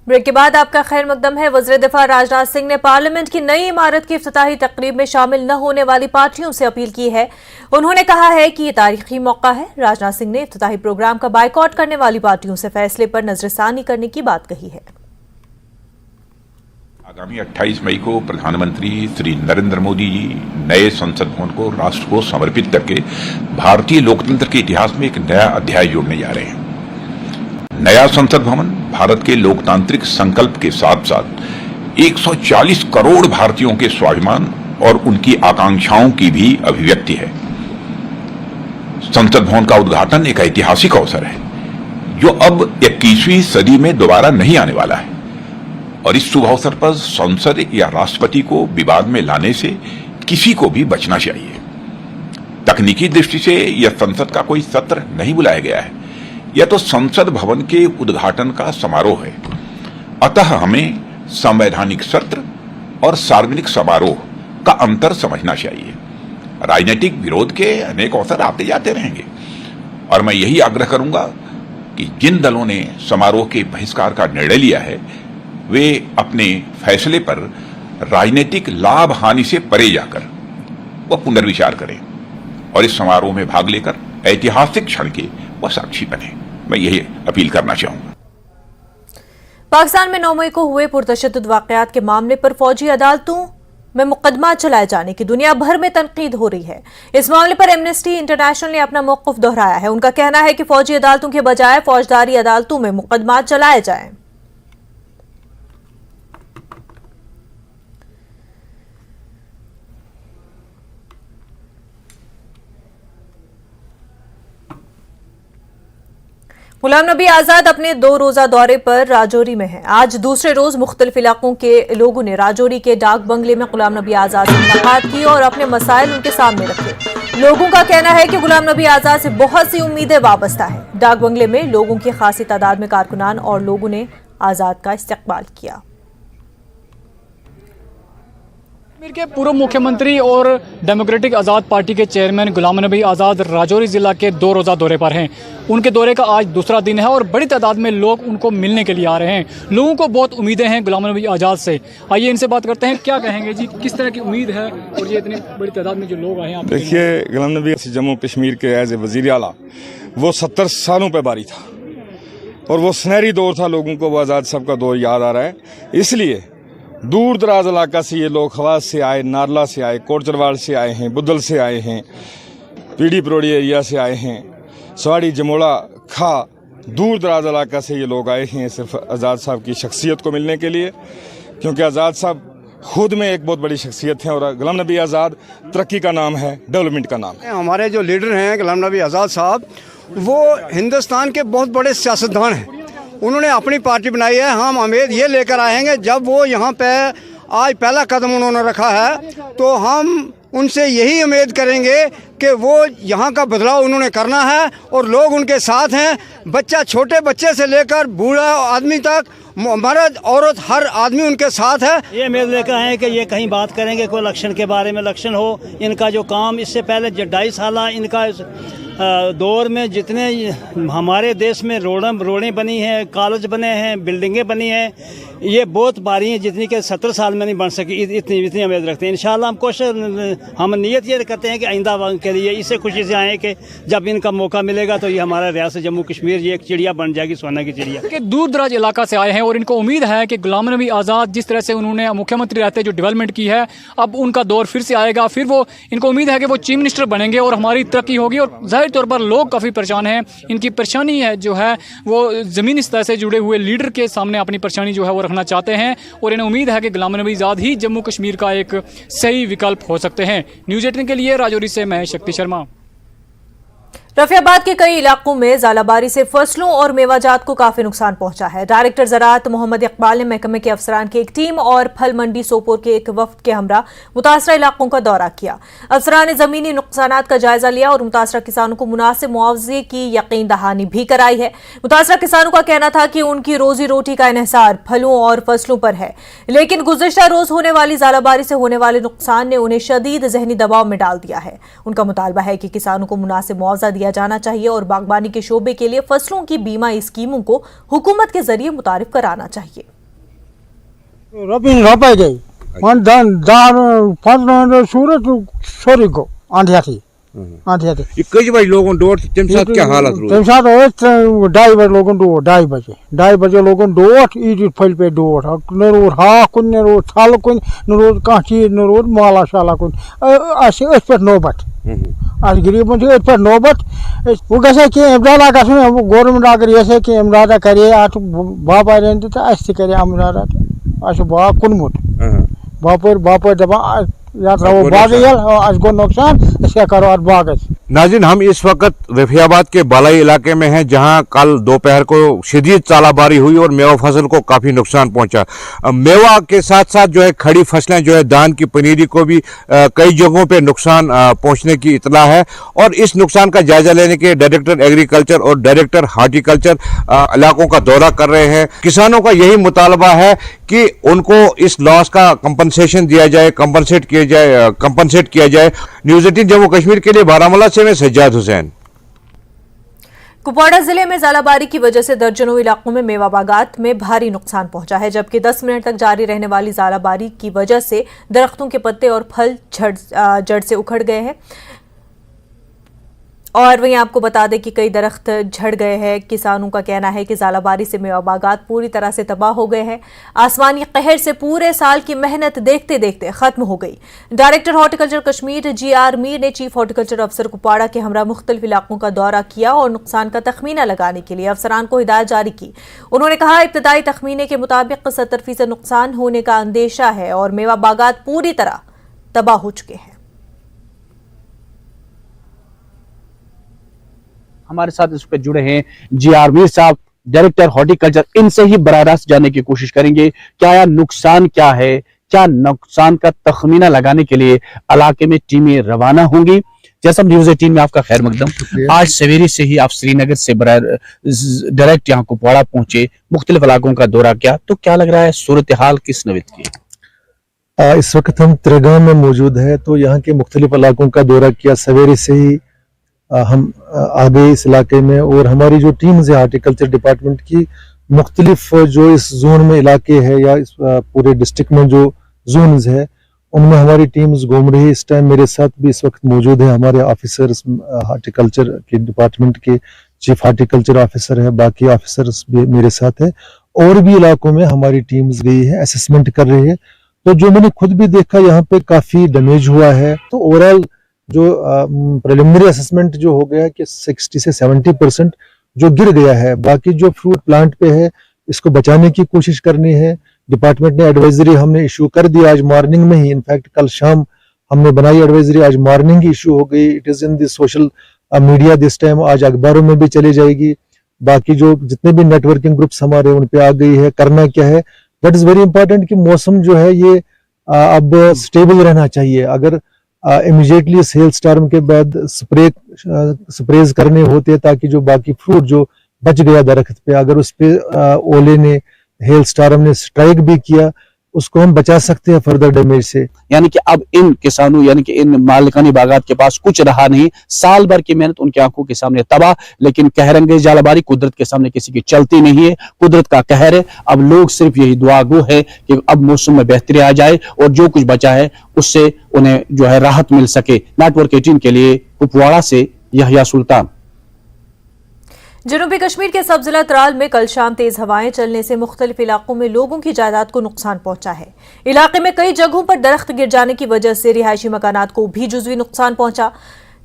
Break के बाद आपका खैर मकदम है। वज़ीर दिफा राजनाथ सिंह ने पार्लियामेंट की नई इमारत की इफ्तिताही तकरीब में शामिल न होने वाली पार्टियों से अपील की है। उन्होंने कहा है कि ये तारीखी मौका है। राजनाथ सिंह ने इफ्तिताही प्रोग्राम का बायकॉट करने वाली पार्टियों से फैसले पर नजरसानी करने की बात कही है। आगामी 28 मई को प्रधानमंत्री श्री नरेंद्र मोदी जी नए संसद भवन को राष्ट्र को समर्पित करके भारतीय लोकतंत्र के इतिहास में एक नया अध्याय जोड़ने जा रहे हैं। नया संसद भवन भारत के लोकतांत्रिक संकल्प के साथ साथ 140 करोड़ भारतीयों के स्वाभिमान और उनकी आकांक्षाओं की भी अभिव्यक्ति है। संसद भवन का उद्घाटन एक ऐतिहासिक अवसर है जो अब 21वीं सदी में दोबारा नहीं आने वाला है और इस शुभ अवसर पर संसद या राष्ट्रपति को विवाद में लाने से किसी को भी बचना चाहिए। तकनीकी दृष्टि से यह संसद का कोई सत्र नहीं बुलाया गया है, यह तो संसद भवन के उद्घाटन का समारोह है। अतः हमें संवैधानिक सत्र और सार्वजनिक समारोह का अंतर समझना चाहिए। राजनीतिक विरोध के अनेक अवसर आते जाते रहेंगे और मैं यही आग्रह करूंगा कि जिन दलों ने समारोह के बहिष्कार का निर्णय लिया है वे अपने फैसले पर राजनीतिक लाभ हानि से परे जाकर वह पुनर्विचार करें और इस समारोह में भाग लेकर ऐतिहासिक क्षण के वह साक्षी बने। मैं यही अपील करना चाहूंगा। पाकिस्तान में 9 मई को हुए पुरतशद्दुद वाकयात के मामले पर फौजी अदालतों में मुकदमा चलाए जाने की दुनिया भर में तनकीद हो रही है। इस मामले पर एमनेस्टी इंटरनेशनल ने अपना मौक़िफ़ दोहराया है। उनका कहना है कि फौजी अदालतों के बजाय फौजदारी अदालतों में मुकदमा चलाए जाएं। गुलाम नबी आजाद अपने 2 रोजा दौरे पर राजौरी में हैं। आज दूसरे रोज मुख्तलिफ इलाकों के लोगों ने राजौरी के डाक बंगले में गुलाम नबी आजाद से मुलाकात की और अपने मसाइल उनके सामने रखे। लोगों का कहना है कि गुलाम नबी आजाद से बहुत सी उम्मीदें वाबस्ता हैं। डाक बंगले में लोगों की खासी तादाद में कारकुनान और लोगों ने आजाद का इस्तकबाल किया। कश्मीर के पूर्व मुख्यमंत्री और डेमोक्रेटिक आज़ाद पार्टी के चेयरमैन गुलाम नबी आज़ाद राजौरी ज़िला के 2 रोज़ा दौरे पर हैं। उनके दौरे का आज दूसरा दिन है और बड़ी तादाद में लोग उनको मिलने के लिए आ रहे हैं। लोगों को बहुत उम्मीदें हैं गुलाम नबी आज़ाद से। आइए इनसे बात करते हैं, क्या कहेंगे जी, किस तरह की उम्मीद है और ये इतनी बड़ी तादाद में जो लोग आए हैं? देखिए, गुलाम नबी जम्मू कश्मीर के एज ए वज़ीर आला वो 70 सालों पर बारी था और वो सुनहरी दौर था। लोगों को वो आज़ाद साहब का दौर याद आ रहा है। इसलिए दूर दराज इलाका से ये लोग खवास से आए, नारला से आए, कोटचरवाल से आए हैं, बुद्धल से आए हैं, पीढ़ी परोड़ी एरिया से आए हैं, सवाड़ी जमोड़ा खा, दूर दराज इलाका से ये लोग आए हैं सिर्फ आज़ाद साहब की शख्सियत को मिलने के लिए, क्योंकि आज़ाद साहब खुद में एक बहुत बड़ी शख्सियत है और गुलाम नबी आज़ाद तरक्की का नाम है, डेवलपमेंट का नाम है। हमारे जो लीडर हैं गुलाम नबी आज़ाद साहब, वो हिंदुस्तान के बहुत बड़े सियासतदान हैं। उन्होंने अपनी पार्टी बनाई है। हम उम्मीद ये लेकर आएंगे, जब वो यहाँ पे आज पहला कदम उन्होंने रखा है तो हम उनसे यही उम्मीद करेंगे कि वो यहाँ का बदलाव उन्होंने करना है और लोग उनके साथ हैं। बच्चा, छोटे बच्चे से लेकर बूढ़ा आदमी तक, मर्द औरत, हर आदमी उनके साथ है। ये उम्मीद लेकर आए हैं कि ये कहीं बात करेंगे कोई इलेक्शन के बारे में, इलेक्शन हो। इनका जो काम इससे पहले 2.5 साल इनका दौर में जितने हमारे देश में रोडें बनी हैं, कॉलेज बने हैं, बिल्डिंगें बनी हैं, ये बहुत बारी हैं जितनी कि 70 साल में नहीं बन सकी। इतनी उम्मीद रखते हैं। इंशाल्लाह हम कोशिश, हम नियत ये करते हैं कि आइंदा के लिए इससे खुशी से आए कि जब इनका मौका मिलेगा तो ये हमारा रियासत जम्मू कश्मीर ये एक चिड़िया बन जाएगी, सोना की चिड़िया। कि दूर दराज इलाका से आए हैं और इनको उम्मीद है कि गुलाम नबी आज़ाद जिस तरह से उन्होंने मुख्यमंत्री रहते जो डेवलपमेंट की है, अब उनका दौर फिर से आएगा। फिर वो, इनको उम्मीद है कि वो चीफ मिनिस्टर बनेंगे और हमारी तरक्की होगी। और जाहिर तौर पर लोग काफ़ी परेशान हैं। इनकी परेशानी है जो है वो ज़मीनी सतह से जुड़े हुए लीडर के सामने अपनी परेशानी जो है वो रखना चाहते हैं और इन्हें उम्मीद है कि गुलाम नबी आज़ाद ही जम्मू कश्मीर का एक सही विकल्प हो सकते हैं। न्यूज़ 18 के लिए राजौरी से मैं शक्ति शर्मा। रफियाबाद के कई इलाकों में ज़ालाबारी से फसलों और मेवाजात को काफी नुकसान पहुंचा है। डायरेक्टर ज़राअत मोहम्मद इकबाल ने महकमे के अफसरान की एक टीम और फल मंडी सोपोर के एक वफ्द के हमरा मुतासरा इलाकों का दौरा किया। अफसरान ने जमीनी नुकसानात का जायजा लिया और मुतासरा किसानों को मुनासिब मुआवजे की यकीन दहानी भी कराई है। मुतासरा किसानों का कहना था कि उनकी रोजी रोटी का इन्हिसार फलों और फसलों पर है, लेकिन गुज़िश्ता रोज होने वाली ज़ालाबारी से होने वाले नुकसान ने उन्हें शदीद ज़हनी दबाव में डाल दिया है। उनका मुतालबा है कि किसानों को मुनासिब मुआवजा दिया जाना चाहिए और बागबानी के शोबे के लिए फसलों की बीमा स्कीमों को हुकूमत के जरिए मुतारिफ कराना चाहिए। रपाई गई वन दान फल सूरत सोरी को आंधिया थी ये कई बजे लोगों डोर तम साथ क्या हालत रोज तम साथ 2:30 बजे लोगों डोर 2:30 बजे लोगों डोर ईद फल पे डोर न रोड हा कुन न रोड थल कुन न रोड कह चीज न रोड माला शाला कुन पे नौबत गरीबन पे नौबत वो गसे कि इमदादा गवर्नमेंट अगर ये कि इमदादा करे अत बापा तो करे इमदादा बा कुनमुत बाप दपा या वो बाग आज गो नुकसान इसका करो और बाग नाज़रीन, हम इस वक्त रफियाबाद के बालाई इलाके में हैं, जहां कल दोपहर को शदीद तालाबारी हुई और मेवा फसल को काफ़ी नुकसान पहुंचा। मेवा के साथ साथ जो है खड़ी फसलें जो है धान की पनीरी को भी कई जगहों पे नुकसान पहुंचने की इतला है। और इस नुकसान का जायजा लेने के डायरेक्टर एग्रीकल्चर और डायरेक्टर हार्टिकल्चर इलाकों का दौरा कर रहे हैं। किसानों का यही मुतालबा है कि उनको इस लॉस का कंपनसेशन दिया जाए, कंपनसेट किया जाए। न्यूज़ 18 जम्मू कश्मीर के लिए बारामूला से मैं सज्जाद हुसैन। कुपवाड़ा जिले में ज़ालाबारी की वजह से दर्जनों इलाकों में मेवा बागात में भारी नुकसान पहुंचा है, जबकि 10 मिनट तक जारी रहने वाली ज़ालाबारी की वजह से दरख्तों के पत्ते और फल जड़ से उखड़ गए हैं। और वहीं आपको बता दें कि कई दरख्त झड़ गए हैं। किसानों का कहना है कि ज़ालाबारी से मेवा बागात पूरी तरह से तबाह हो गए हैं। आसमानी कहर से पूरे साल की मेहनत देखते देखते खत्म हो गई। Director horticulture Kashmir GR Mir ने चीफ हॉर्टिकल्चर अफसर कुपवाड़ा के हमरा मुख्तलिफ इलाकों का दौरा किया और नुकसान का तखमीना लगाने के लिए अफसरान को हिदायत जारी की। उन्होंने कहा, इब्तदाई तखमीने के मुताबिक 70% नुकसान होने का अंदेशा है और मेवा बागात पूरी तरह तबाह हो चुके हैं। हमारे साथ इस पर जुड़े हैं GR मीर साहब, डायरेक्टर हॉर्टिकल्चर। इनसे ही बराह रास्त जानने की कोशिश करेंगे क्या नुकसान क्या है, क्या नुकसान का तखमीना लगाने के लिए इलाके में टीमें रवाना होंगी। जैसा न्यूज़ 18 में आपका खैर मकदम। आज सवेरे से ही आप श्रीनगर से डायरेक्ट यहाँ कुपवाड़ा पहुंचे, मुख्तलिफ इलाकों का दौरा किया, तो क्या लग रहा है सूरत हाल किस नवीद की? इस वक्त हम त्रेगाम में मौजूद है, तो यहाँ के मुख्तलिफ इलाकों का दौरा किया। सवेरे से ही हम आ गए इस इलाके में और हमारी जो टीम्स है हार्टिकल्चर डिपार्टमेंट की मुख्तलिफ जो इस जोन में इलाके है या इस पूरे डिस्ट्रिक्ट में जो जोन्स है उनमें हमारी टीम्स घूम रही है। इस टाइम मेरे साथ भी इस वक्त मौजूद है हमारे ऑफिसर्स, हार्टिकल्चर के डिपार्टमेंट के चीफ हार्टिकल्चर ऑफिसर है, बाकी ऑफिसर्स भी मेरे साथ है। और भी इलाकों में हमारी टीम्स गई है, असेसमेंट कर रही है। तो जो मैंने खुद भी देखा यहाँ पे काफी डैमेज हुआ है। तो ओवरऑल जो प्रिलिमिनरी असेसमेंट जो हो गया कि 60 से 70% जो गिर गया है। बाकी जो फ्रूट प्लांट पे है इसको बचाने की कोशिश करनी है। डिपार्टमेंट ने एडवाइजरी हमने इशू कर दी आज मॉर्निंग में ही। इनफैक्ट कल शाम हमने बनाई एडवाइजरी, आज मॉर्निंग ही इशू हो गई। It is in the social media this time, आज अखबारों में भी चली जाएगी। बाकी जो जितने भी नेटवर्किंग ग्रुप्स हमारे उन पे आ गई है। करना क्या है, दैट इज वेरी इंपॉर्टेंट कि मौसम जो है ये अब स्टेबल रहना चाहिए। अगर इमीडिएटली हेल स्टॉर्म के बाद स्प्रेज करने होते हैं ताकि जो बाकी फ्रूट जो बच गया दरख्त पे, अगर उस पे ओले ने हेल स्टॉर्म ने स्ट्राइक भी किया उसको हम बचा सकते हैं फर्दर डैमेज से। यानी कि अब इन किसानों यानी कि इन मालिकानी बागात के पास कुछ रहा नहीं, साल भर की मेहनत उनकी आंखों के सामने तबाह। लेकिन कहरंगेज ज़ालाबारी कुदरत के सामने किसी की चलती नहीं है, कुदरत का कहर है। अब लोग सिर्फ यही दुआ गो है कि अब मौसम में बेहतरी आ जाए और जो कुछ बचा है उससे उन्हें जो है राहत मिल सके। नेटवर्क 18 के लिए कुपवाड़ा से यहया सुल्तान। जनूबी कश्मीर के सब जिला त्राल में कल शाम तेज हवाएं चलने से मुख्तलिफ इलाकों में लोगों की जायदाद को नुकसान पहुंचा है। इलाके में कई जगहों पर दरख्त गिर जाने की वजह से रिहायशी मकानात को भी जुज़वी नुकसान पहुंचा।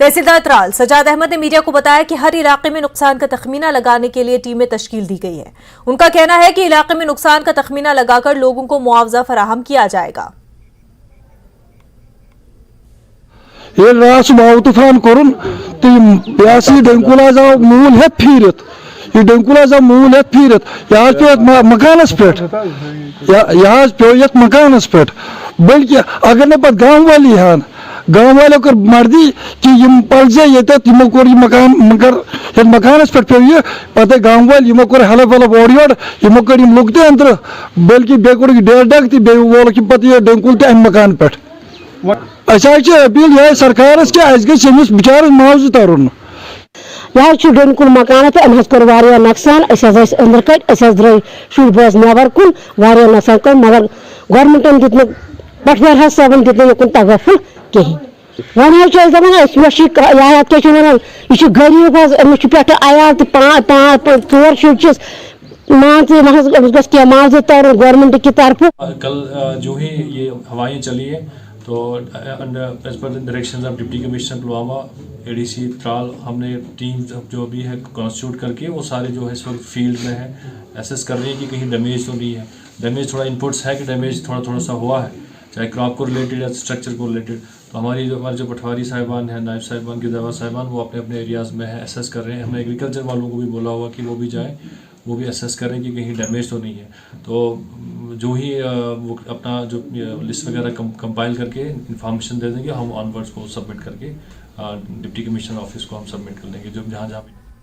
तहसीलदार त्राल सजाद अहमद ने मीडिया को बताया कि हर इलाके में नुकसान का तखमीना लगाने के लिए टीमें तश्कील दी गई है। उनका कहना है कि इलाके में नुकसान का तखमीना लगाकर लोगों को मुआवजा फराहम किया जाएगा। ये रास माव तूफान करुन तो डेंकुला जाओ मूल है फीरत, ये डेंकुला जाओ मूल है फीरत यहाँ पे मकानस पे, यहाँ पे ये मकानस पे। बल्कि अगर ने पत गाँव वाली हान गाँव वालों कर मर्दी कि यम पलजे ये तमो कोर मकान मगर मकानस पे पे ये पता गाँव वाल यमो कोर हलफ हलफ ओडियोड यमो कोर यम लुकते अंदर बल्कि बेकोर की डेढ़ डक थी बे वोल की पता ये डेंकुल ते मकान पे। अपील यह सरकार गमिस बिचार मुआवजा तरन यह डेंकुल मकान तो अम कोर नुकसान अंदर कट द्रे शुर बस नबर कुन नुकसान कर मगर गवर्नमेंटन दित पटवार साहबन दित युन तगफुल कहें वन दपान यह गरीब अमिस पे आयाल तो 4 शुर मान क्या मावजत तर गवर्नमेंट की तरफ। कल जो ही ये हवाएं चली है तो as per the directions of deputy commissioner Pulwama ADC Tral हमने टीम जो भी है कॉन्स्टिट्यूट करके वो सारे जो है इस वक्त फील्ड में है एसेस कर रही है कि कहीं डैमेज तो नहीं है। डैमेज थोड़ा इनपुट्स है कि डैमेज थोड़ा सा हुआ है, चाहे क्रॉप को रिलेटेड या स्ट्रक्चर को रिलेटेड। तो हमारे जो पटवारी साहिबान हैं, नायब साहिबान की दवा साहिबान, वो अपने अपने एरियाज़ में है एसेस कर रहे हैं। हमने एग्रीकल्चर वालों को भी बोला हुआ कि वो भी जाएँ, वो भी असेस करें कि कहीं डैमेज तो नहीं है। तो जो ही वो अपना जो लिस्ट वगैरह कंपाइल करके इन्फॉर्मेशन दे देंगे, हम ऑनवर्ड्स को सबमिट करके डिप्टी कमिश्नर ऑफिस को हम सबमिट कर देंगे जो जहाँ जहाँ